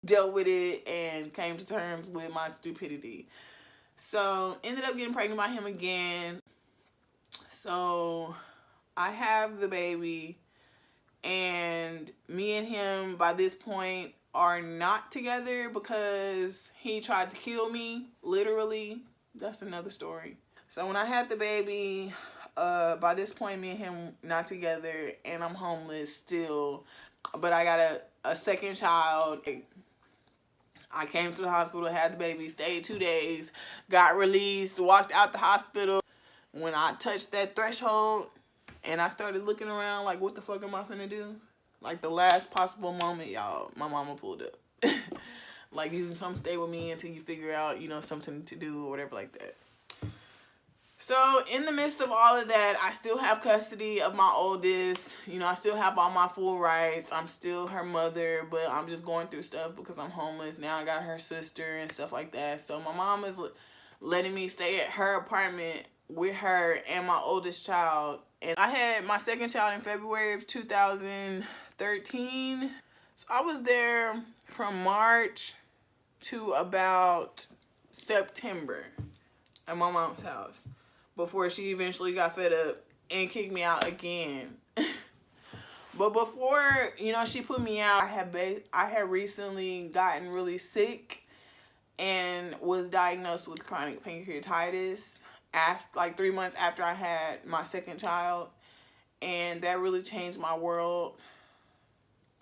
dealt with it and came to terms with my stupidity. So ended up getting pregnant by him again. So I have the baby, and me and him by this point are not together because he tried to kill me, literally. That's another story. So when I had the baby, by this point me and him not together, and I'm homeless still, but I got a second child. I came to the hospital, had the baby, stayed 2 days, got released, walked out the hospital. When I touched that threshold and I started looking around like, what the fuck am I finna do? Like the last possible moment, y'all, my mama pulled up. Like, you can come stay with me until you figure out, you know, something to do or whatever like that. So in the midst of all of that, I still have custody of my oldest. You know, I still have all my full rights. I'm still her mother, but I'm just going through stuff because I'm homeless. Now I got her sister and stuff like that. So my mom is letting me stay at her apartment with her and my oldest child. And I had my second child in February of 2013. So I was there from March to about September at my mom's house before she eventually got fed up and kicked me out again. But before, you know, she put me out, I had recently gotten really sick and was diagnosed with chronic pancreatitis like 3 months after I had my second child. And that really changed my world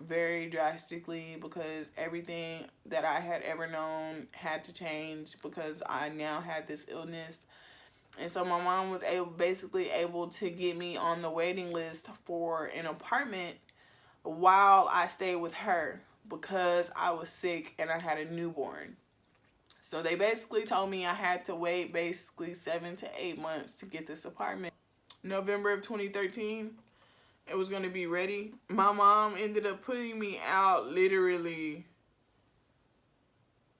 very drastically, because everything that I had ever known had to change because I now had this illness. And so my mom was basically able to get me on the waiting list for an apartment while I stayed with her because I was sick and I had a newborn. So they basically told me I had to wait basically 7 to 8 months to get this apartment. November of 2013, it was going to be ready. My mom ended up putting me out literally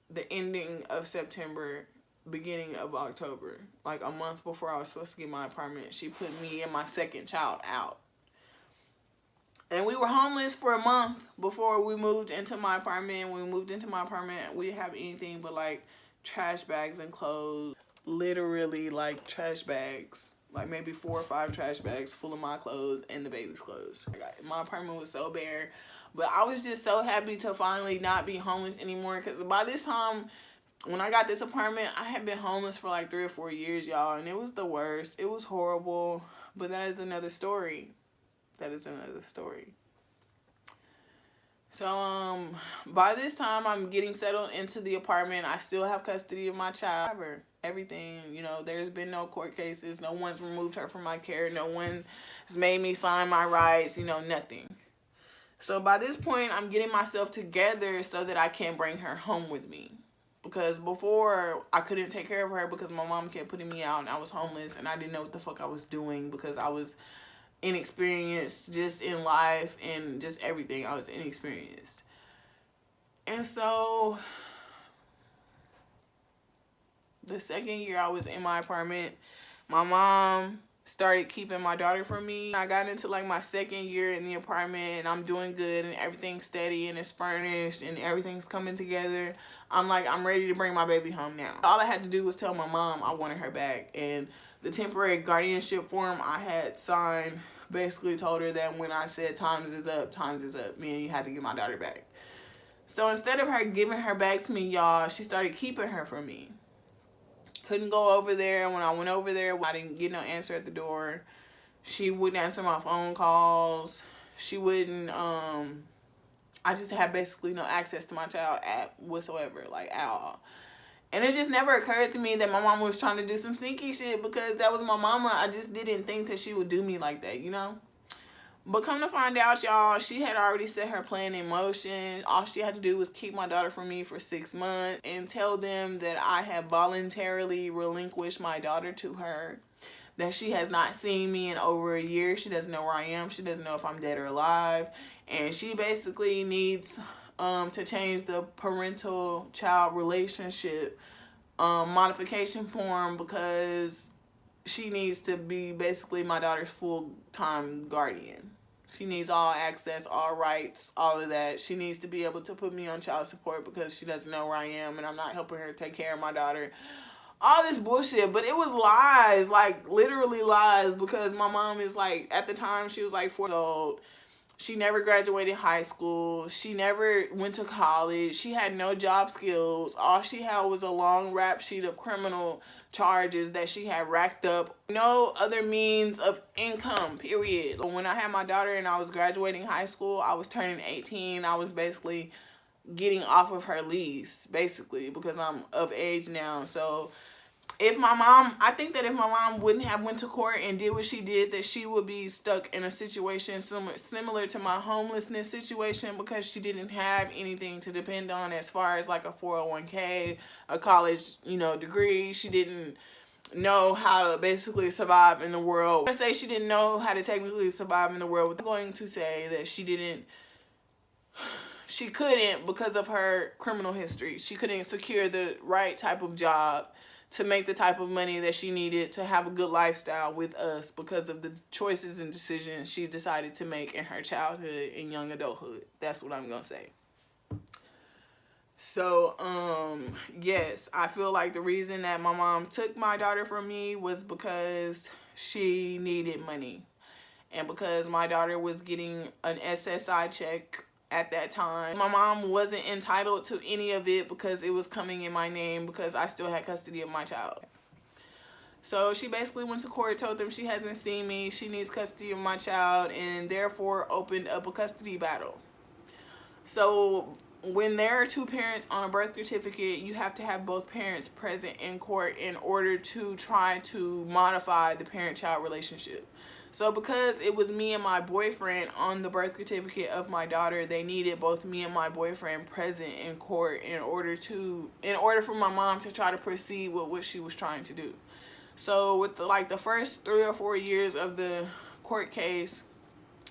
the ending of September, beginning of October. Like a month before I was supposed to get my apartment, she put me and my second child out. And we were homeless for a month before we moved into my apartment. When we moved into my apartment, we didn't have anything but like trash bags and clothes. Literally like trash bags. Like maybe 4 or 5 trash bags full of my clothes and the baby's clothes. My apartment was so bare. But I was just so happy to finally not be homeless anymore. Because by this time, when I got this apartment, I had been homeless for like 3 or 4 years, y'all. And it was the worst. It was horrible. But that is another story. That is another story. So, by this time, I'm getting settled into the apartment. I still have custody of my child. Everything, you know, there's been no court cases. No one's removed her from my care. No one has made me sign my rights, you know, nothing. So, by this point, I'm getting myself together so that I can bring her home with me. Because before, I couldn't take care of her because my mom kept putting me out and I was homeless and I didn't know what the fuck I was doing because I was inexperienced just in life and just everything. I was inexperienced. And so the second year I was in my apartment, my mom started keeping my daughter from me. I got into like my second year in the apartment and I'm doing good and everything's steady and it's furnished and everything's coming together. I'm like, I'm ready to bring my baby home now. All I had to do was tell my mom I wanted her back, and the temporary guardianship form I had signed basically told her that when I said times is up, meaning you had to get my daughter back. So instead of her giving her back to me, y'all, she started keeping her from me. Couldn't go over there. When I went over there, I didn't get no answer at the door. She wouldn't answer my phone calls. She wouldn't, I just had basically no access to my child whatsoever, like at all. And it just never occurred to me that my mama was trying to do some sneaky shit because that was my mama. I just didn't think that she would do me like that, you know? But come to find out, y'all, she had already set her plan in motion. All she had to do was keep my daughter from me for 6 months and tell them that I had voluntarily relinquished my daughter to her, that she has not seen me in over a year. She doesn't know where I am. She doesn't know if I'm dead or alive. And she basically needs to change the parental-child relationship modification form because she needs to be basically my daughter's full-time guardian. She needs all access, all rights, all of that. She needs to be able to put me on child support because she doesn't know where I am and I'm not helping her take care of my daughter. All this bullshit, but it was lies, like literally lies, because my mom is like, at the time she was like 4 years old. She never graduated high school. She never went to college. She had no job skills. All she had was a long rap sheet of criminal charges that she had racked up. No other means of income, period. When I had my daughter and I was graduating high school, I was turning 18. I was basically getting off of her lease, basically, because I'm of age now. So if my mom, I think that if my mom wouldn't have went to court and did what she did, that she would be stuck in a situation similar to my homelessness situation, because she didn't have anything to depend on as far as like a 401k, a college, degree. She didn't know how to basically survive in the world. I say she didn't know how to technically survive in the world. I'm going to say that she couldn't because of her criminal history. She couldn't secure the right type of job to make the type of money that she needed to have a good lifestyle with us because of the choices and decisions she decided to make in her childhood and young adulthood. That's what I'm going to say. So, yes, I feel like the reason that my mom took my daughter from me was because she needed money. And because my daughter was getting an SSI check at that time. My mom wasn't entitled to any of it because it was coming in my name because I still had custody of my child. So she basically went to court, told them she hasn't seen me, she needs custody of my child, and therefore opened up a custody battle. So when there are 2 parents on a birth certificate, you have to have both parents present in court in order to try to modify the parent-child relationship. So because it was me and my boyfriend on the birth certificate of my daughter, they needed both me and my boyfriend present in court in order for my mom to try to proceed with what she was trying to do. So with the first 3 or 4 years of the court case,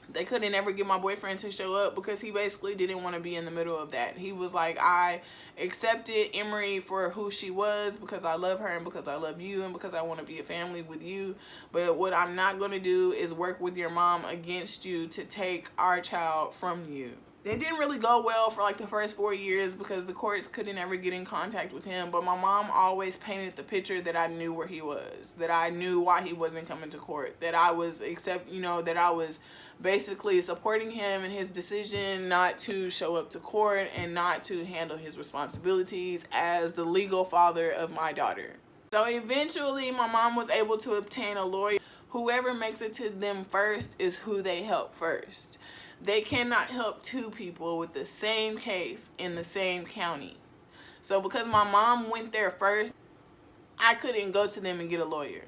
they couldn't ever get my boyfriend to show up because he basically didn't want to be in the middle of that. He was like, I accepted Emery for who she was because I love her and because I love you and because I want to be a family with you. But what I'm not going to do is work with your mom against you to take our child from you. It didn't really go well for like the first 4 years because the courts couldn't ever get in contact with him. But my mom always painted the picture that I knew where he was, that I knew why he wasn't coming to court, that I was that I was basically supporting him in his decision not to show up to court and not to handle his responsibilities as the legal father of my daughter. So eventually my mom was able to obtain a lawyer. Whoever makes it to them first is who they help first. They cannot help 2 people with the same case in the same county. So because my mom went there first, I couldn't go to them and get a lawyer.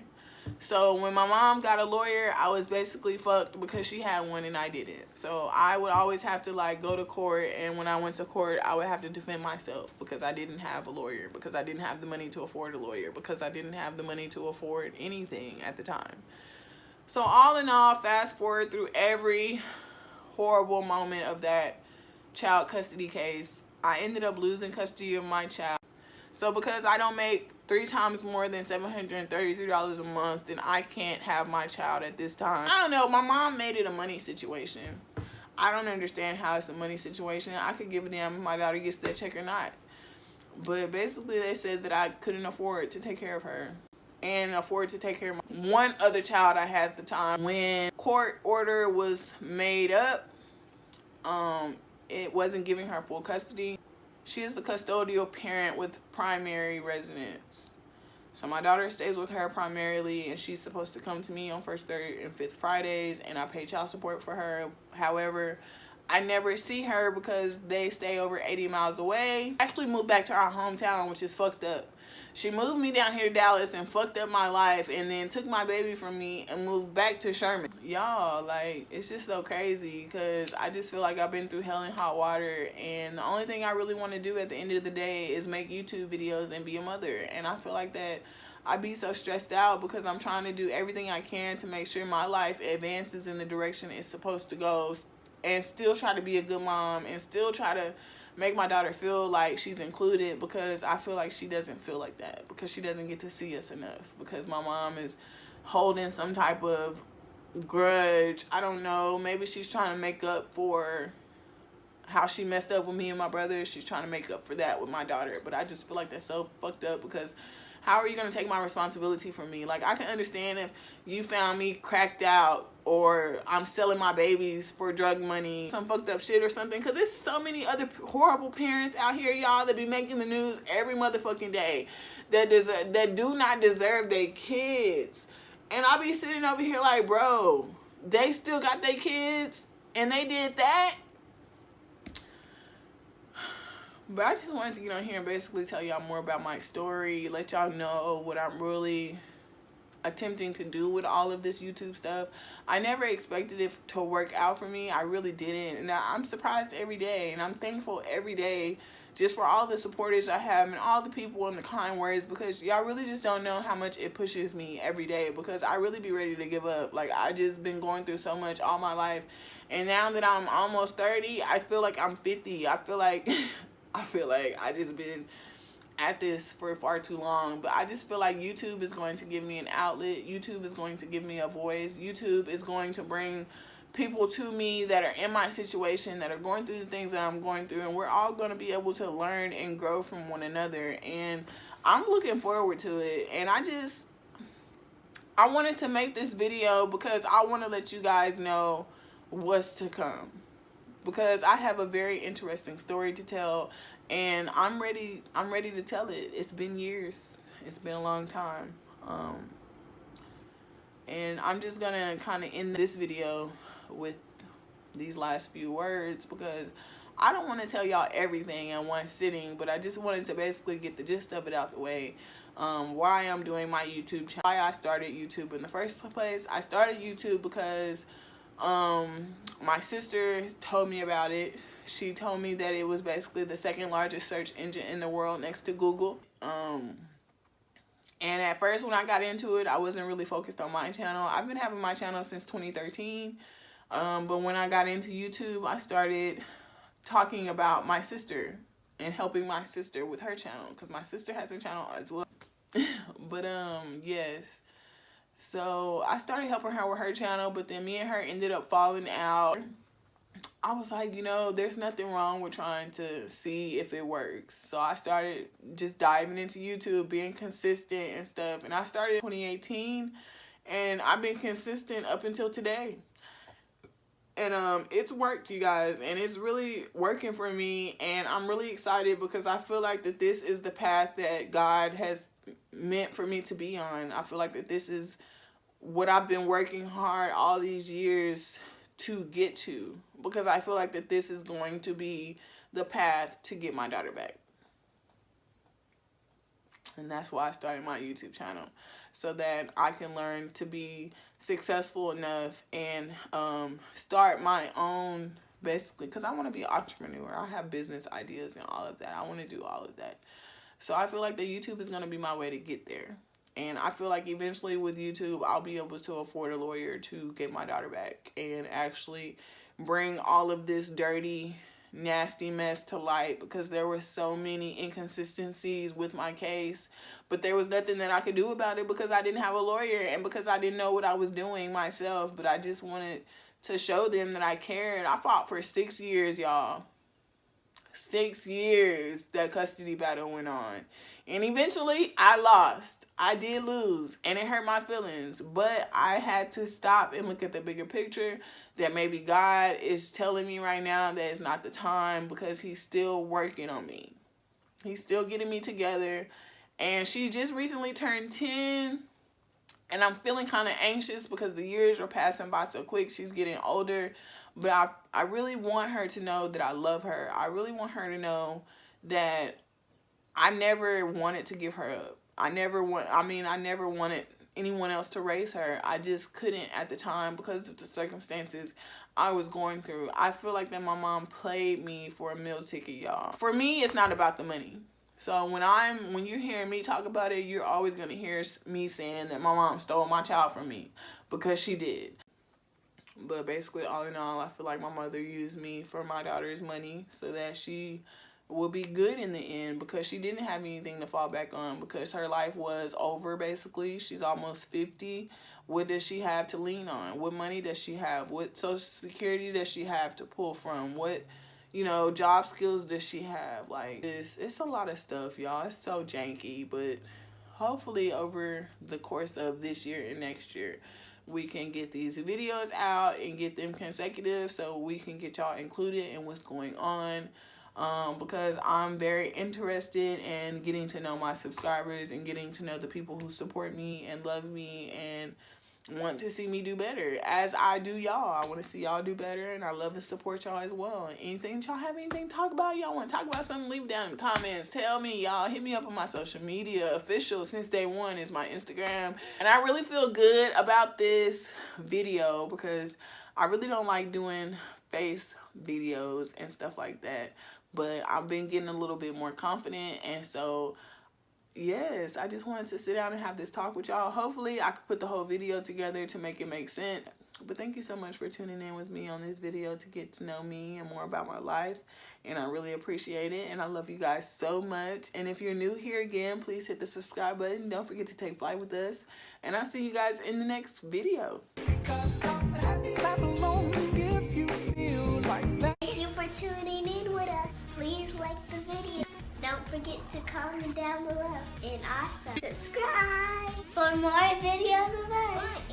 So when my mom got a lawyer, I was basically fucked because she had one and I didn't. So I would always have to go to court, and when I went to court, I would have to defend myself because I didn't have a lawyer, because I didn't have the money to afford a lawyer, because I didn't have the money to afford anything at the time. So all in all, fast forward through every horrible moment of that child custody case, I ended up losing custody of my child. So because I don't make 3 times more than $733 a month, then I can't have my child at this time. I don't know, my mom made it a money situation. I don't understand how it's a money situation. I could give a damn if my daughter gets that check or not. But basically they said that I couldn't afford to take care of her and afford to take care of one other child I had at the time. When court order was made up, it wasn't giving her full custody. She is the custodial parent with primary residence. So my daughter stays with her primarily, and she's supposed to come to me on 1st, 3rd, and 5th Fridays, and I pay child support for her. However, I never see her because they stay over 80 miles away. I actually moved back to our hometown, which is fucked up. She moved me down here to Dallas and fucked up my life, and then took my baby from me and moved back to Sherman. Y'all, it's just so crazy because I just feel like I've been through hell and hot water, and the only thing I really want to do at the end of the day is make YouTube videos and be a mother. And I feel like that I be so stressed out because I'm trying to do everything I can to make sure my life advances in the direction it's supposed to go, and still try to be a good mom and still try to make my daughter feel like she's included, because I feel like she doesn't feel like that because she doesn't get to see us enough, because my mom is holding some type of grudge. I don't know. Maybe she's trying to make up for how she messed up with me and my brother. She's trying to make up for that with my daughter. But I just feel like that's so fucked up, because how are you going to take my responsibility from me? Like, I can understand if you found me cracked out, or I'm selling my babies for drug money, some fucked up shit or something, because there's so many other horrible parents out here, y'all, that be making the news every motherfucking day that do not deserve their kids. And I be sitting over here like, bro, they still got their kids and they did that? But I just wanted to get on here and basically tell y'all more about my story, let y'all know what I'm really attempting to do with all of this YouTube stuff. I never expected it to work out for me. I really didn't. And I'm surprised every day, and I'm thankful every day just for all the supporters I have and all the people and the kind words, because y'all really just don't know how much it pushes me every day, because I really be ready to give up. Like, I just been going through so much all my life, and now that I'm almost 30, I feel like I'm 50. I feel like I just been at this for far too long. But I just feel like YouTube is going to give me an outlet. YouTube is going to give me a voice. YouTube is going to bring people to me that are in my situation, that are going through the things that I'm going through, and we're all going to be able to learn and grow from one another. And I'm looking forward to it. And I wanted to make this video because I want to let you guys know what's to come, because I have a very interesting story to tell, and I'm ready to tell it. It's been years. It's been a long time. And I'm just gonna kind of end this video with these last few words, because I don't want to tell y'all everything in one sitting, but I just wanted to basically get the gist of it out the way. Why I'm doing my YouTube channel, why I started YouTube in the first place. I started YouTube because my sister told me about it. She told me that it was basically the second largest search engine in the world next to Google. And at first when I got into it, I wasn't really focused on my channel. I've been having my channel since 2013. But when I got into YouTube, I started talking about my sister and helping my sister with her channel, because my sister has a channel as well. But yes. So I started helping her with her channel, but then me and her ended up falling out. I was like, you know, there's nothing wrong with trying to see if it works. So I started just diving into YouTube, being consistent and stuff. And I started in 2018, and I've been consistent up until today. And it's worked, you guys, and it's really working for me. And I'm really excited, because I feel like that this is the path that God has meant for me to be on. I feel like that this is what I've been working hard all these years to get to, because I feel like that this is going to be the path to get my daughter back. And that's why I started my YouTube channel, so that I can learn to be successful enough and start my own, basically, because I want to be an entrepreneur. I have business ideas and all of that. I want to do all of that. So I feel like that YouTube is going to be my way to get there. And I feel like eventually with YouTube, I'll be able to afford a lawyer to get my daughter back and actually bring all of this dirty, nasty mess to light, because there were so many inconsistencies with my case, but there was nothing that I could do about it, because I didn't have a lawyer and because I didn't know what I was doing myself. But I just wanted to show them that I cared. I fought for 6 years, y'all. 6 years that custody battle went on. And eventually, I lost. I did lose. And it hurt my feelings. But I had to stop and look at the bigger picture. That maybe God is telling me right now that it's not the time, because he's still working on me. He's still getting me together. And she just recently turned 10. And I'm feeling kind of anxious, because the years are passing by so quick. She's getting older. But I really want her to know that I love her. I really want her to know that I never wanted to give her up. I never wanted anyone else to raise her. I just couldn't at the time, because of the circumstances I was going through. I feel like that my mom played me for a meal ticket, y'all. For me, it's not about the money. So when you're hearing me talk about it, you're always going to hear me saying that my mom stole my child from me, because she did. But basically, all in all, I feel like my mother used me for my daughter's money, so that she will be good in the end, because she didn't have anything to fall back on, because her life was over basically. She's almost 50. What does she have to lean on? What money does she have? What social security does she have to pull from? What, you know, job skills does she have? Like, it's a lot of stuff, y'all. It's so janky, but hopefully over the course of this year and next year, we can get these videos out and get them consecutive, so we can get y'all included in what's going on. Because I'm very interested in getting to know my subscribers and getting to know the people who support me and love me and want to see me do better, as I do y'all. I want to see y'all do better, and I love and support y'all as well. Anything y'all have anything to talk about, y'all want to talk about something, leave it down in the comments. Tell me, y'all. Hit me up on my social media. Official since day one is my Instagram. And I really feel good about this video, because I really don't like doing face videos and stuff like that, but I've been getting a little bit more confident, and so yes, I just wanted to sit down and have this talk with y'all. Hopefully I could put the whole video together to make it make sense. But thank you so much for tuning in with me on this video to get to know me and more about my life, and I really appreciate it, and I love you guys so much. And if you're new here again, please hit the subscribe button. Don't forget to take flight with us, and I'll see you guys in the next video. Thank you for tuning in with us. Please like the video. Don't forget to comment down below, and also subscribe for more videos of us.